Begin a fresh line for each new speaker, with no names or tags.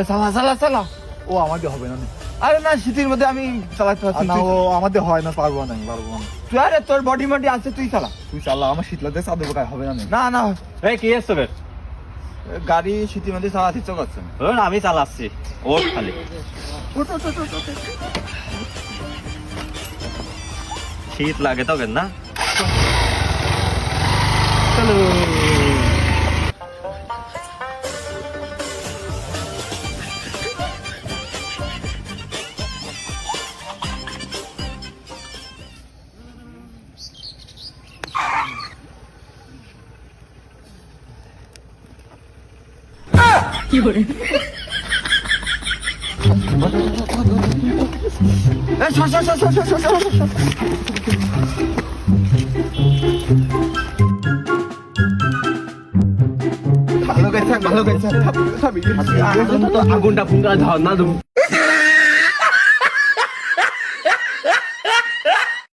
চালা চালা চালা।
ও আমাদের হবে না।
আরে না, শীতের মধ্যে আমি চালাতে পারছি
না, ও আমাদের হয় না, পারবো না, পারবো না।
তুই, আরে তোর বডি মডি আছে, তুই চালা।
তুই চালা, আমার শীত লাগতে চাঁদে বোকায় হবে না।
না না,
এই কি এসছো বে?
গাড়ি শীতের মধ্যে চালাতে ইচ্ছা করছে না।
ওর আমি চালাচ্ছি, ওর খালি শীত লাগে তোকে না? চলো।
এই সর সর সর সর সর সর সর সর। ভালো গেছে, ভালো গেছে।
আগুনটা ফুঙ্কা ধর না তুমি।